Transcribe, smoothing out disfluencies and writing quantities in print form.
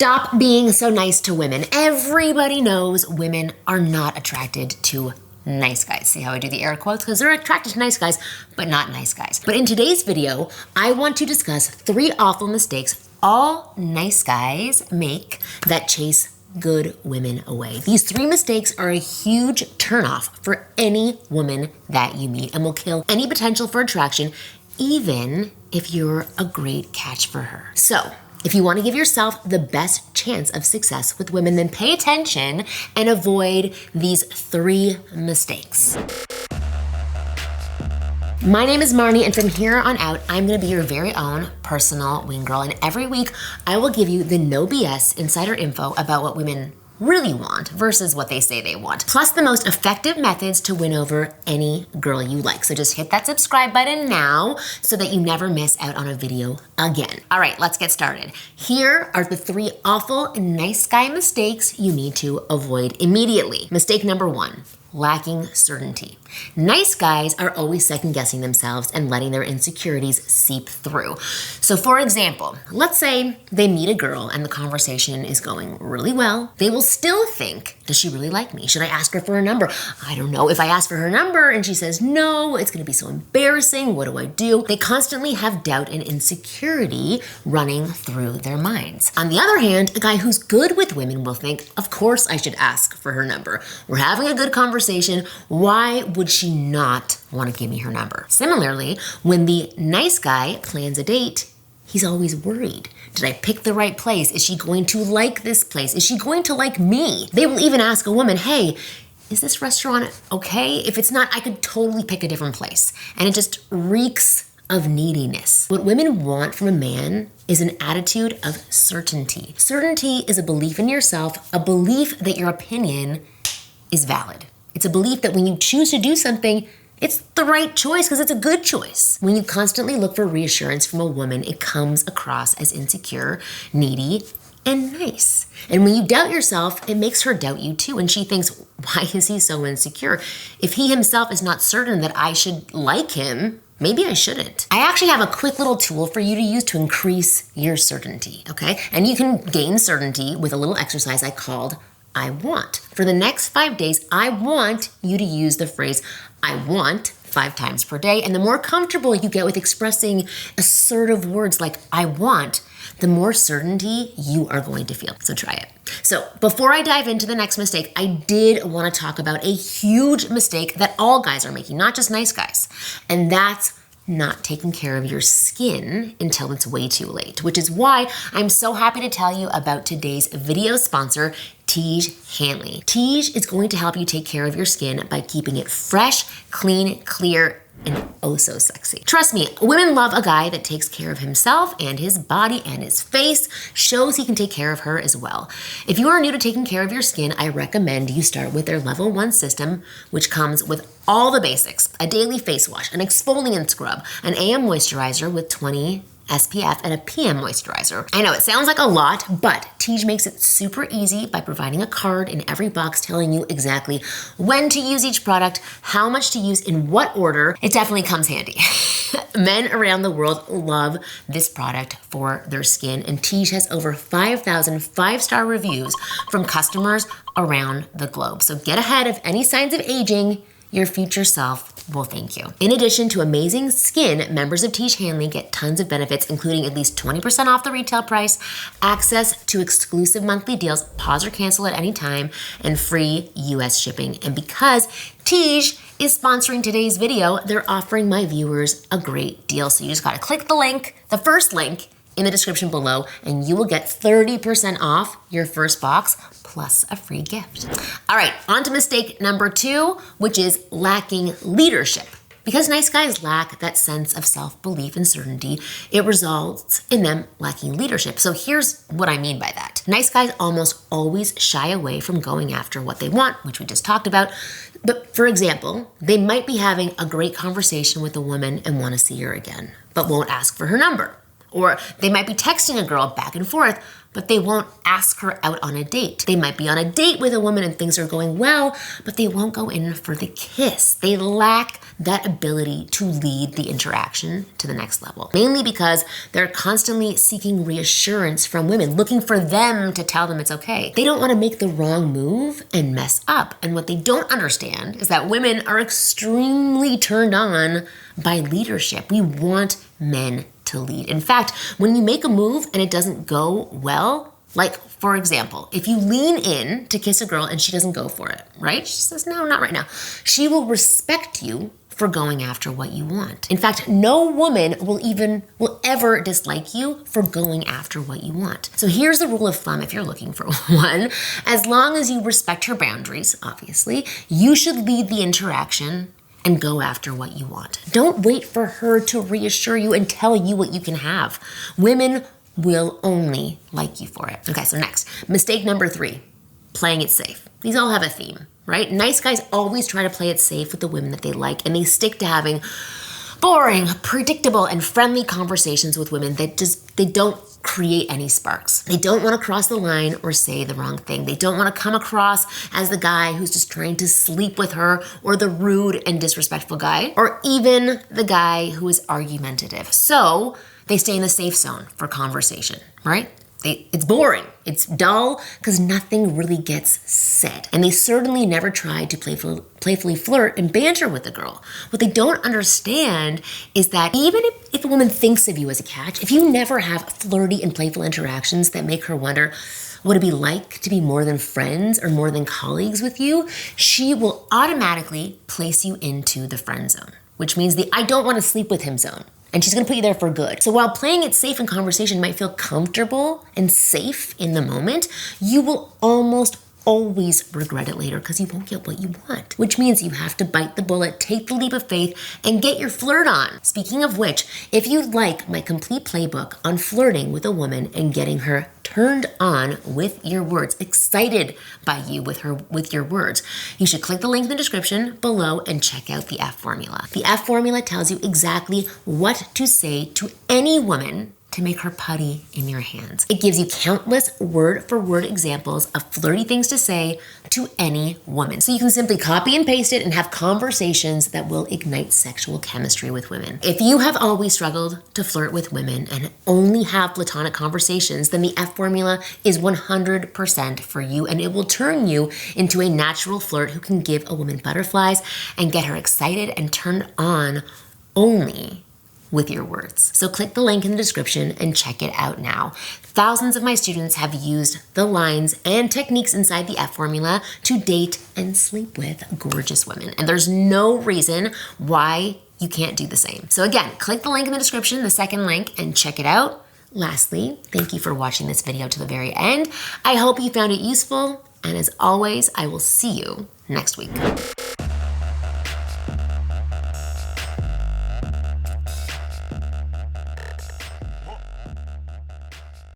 Stop being so nice to women. Everybody knows women are not attracted to nice guys. See how I do the air quotes? Because they're attracted to nice guys, but not nice guys. But in today's video, I want to discuss 3 awful mistakes all nice guys make that chase good women away. These 3 mistakes are a huge turnoff for any woman that you meet and will kill any potential for attraction, even if you're a great catch for her. So, if you want to give yourself the best chance of success with women, then pay attention and avoid these 3 mistakes. My name is Marni, and from here on out, I'm gonna be your very own personal wing girl. And every week, I will give you the no BS insider info about what women really want versus what they say they want, plus the most effective methods to win over any girl you like. So just hit that subscribe button now so that you never miss out on a video again. All right, let's get started. Here are the 3 awful nice guy mistakes you need to avoid immediately. Mistake number 1. Lacking certainty. Nice guys are always second guessing themselves and letting their insecurities seep through. So for example, let's say they meet a girl and the conversation is going really well. They will still think, does she really like me? Should I ask her for her number? I don't know. If I ask for her number and she says no, it's gonna be so embarrassing. What do I do? They constantly have doubt and insecurity running through their minds. On the other hand, a guy who's good with women will think, of course I should ask for her number. We're having a good conversation. Why would she not want to give me her number? Similarly, when the nice guy plans a date, he's always worried. Did I pick the right place? Is she going to like this place? Is she going to like me? They will even ask a woman, hey, is this restaurant okay? If it's not, I could totally pick a different place. And it just reeks of neediness. What women want from a man is an attitude of certainty. Certainty is a belief in yourself, a belief that your opinion is valid. It's a belief that when you choose to do something, it's the right choice because it's a good choice. When you constantly look for reassurance from a woman, it comes across as insecure, needy, and nice. And when you doubt yourself, it makes her doubt you too. And she thinks, why is he so insecure? If he himself is not certain that I should like him, maybe I shouldn't. I actually have a quick little tool for you to use to increase your certainty, okay? And you can gain certainty with a little exercise I called I want. For the next 5 days, I want you to use the phrase I want 5 times per day. And the more comfortable you get with expressing assertive words like I want, the more certainty you are going to feel. So try it. So before I dive into the next mistake, I did want to talk about a huge mistake that all guys are making, not just nice guys. And that's not taking care of your skin until it's way too late, which is why I'm so happy to tell you about today's video sponsor, Tiege Hanley. Tiege is going to help you take care of your skin by keeping it fresh, clean, clear, and oh so sexy. Trust me, women love a guy that takes care of himself and his body and his face, shows he can take care of her as well. If you are new to taking care of your skin, I recommend you start with their Level 1 system, which comes with all the basics: a daily face wash, an exfoliant scrub, an AM moisturizer with 20 SPF, and a PM moisturizer. I know it sounds like a lot, but Tiege makes it super easy by providing a card in every box telling you exactly when to use each product, how much to use in what order. It definitely comes handy. Men around the world love this product for their skin, and Tiege has over 5,000 5-star reviews from customers around the globe. So get ahead of any signs of aging. Your future self will thank you. In addition to amazing skin, members of Tiege Hanley get tons of benefits, including at least 20% off the retail price, access to exclusive monthly deals, pause or cancel at any time, and free US shipping. And because Tiege is sponsoring today's video, they're offering my viewers a great deal. So you just gotta click the link, the first link in the description below, and you will get 30% off your first box plus a free gift. All right, on to mistake number 2, which is lacking leadership. Because nice guys lack that sense of self-belief and certainty, it results in them lacking leadership. So here's what I mean by that. Nice guys almost always shy away from going after what they want, which we just talked about. But for example, they might be having a great conversation with a woman and want to see her again, but won't ask for her number. Or they might be texting a girl back and forth, but they won't ask her out on a date. They might be on a date with a woman and things are going well, but they won't go in for the kiss. They lack that ability to lead the interaction to the next level, mainly because they're constantly seeking reassurance from women, looking for them to tell them it's okay. They don't want to make the wrong move and mess up. And what they don't understand is that women are extremely turned on by leadership. We want men to lead. In fact, when you make a move and it doesn't go well, like for example, if you lean in to kiss a girl and she doesn't go for it, right? She says, no, not right now. She will respect you for going after what you want. In fact, no woman will ever dislike you for going after what you want. So here's the rule of thumb if you're looking for one. As long as you respect her boundaries, obviously, you should lead the interaction and go after what you want. Don't wait for her to reassure you and tell you what you can have. Women will only like you for it. Okay, so next, mistake number 3, playing it safe. These all have a theme, right? Nice guys always try to play it safe with the women that they like, and they stick to having boring, predictable, and friendly conversations with women that they don't create any sparks. They don't want to cross the line or say the wrong thing. They don't want to come across as the guy who's just trying to sleep with her, or the rude and disrespectful guy, or even the guy who is argumentative. So they stay in the safe zone for conversation, right? It's boring, it's dull, because nothing really gets said. And they certainly never try to playfully flirt and banter with the girl. What they don't understand is that even if a woman thinks of you as a catch, if you never have flirty and playful interactions that make her wonder, what it'd be like to be more than friends or more than colleagues with you, she will automatically place you into the friend zone, which means the I don't want to sleep with him zone. And she's gonna put you there for good. So while playing it safe in conversation might feel comfortable and safe in the moment, you will almost always regret it later because you won't get what you want, which means you have to bite the bullet, take the leap of faith, and get your flirt on. Speaking of which, if you'd like my complete playbook on flirting with a woman and getting her turned on with your words, excited by you with your words, you should click the link in the description below and check out the F formula. The F formula tells you exactly what to say to any woman to make her putty in your hands. It gives you countless word-for-word examples of flirty things to say to any woman. So you can simply copy and paste it and have conversations that will ignite sexual chemistry with women. If you have always struggled to flirt with women and only have platonic conversations, then the F formula is 100% for you, and it will turn you into a natural flirt who can give a woman butterflies and get her excited and turned on only with your words. So click the link in the description and check it out now. Thousands of my students have used the lines and techniques inside the F formula to date and sleep with gorgeous women. And there's no reason why you can't do the same. So again, click the link in the description, the second link, and check it out. Lastly, thank you for watching this video to the very end. I hope you found it useful. And as always, I will see you next week.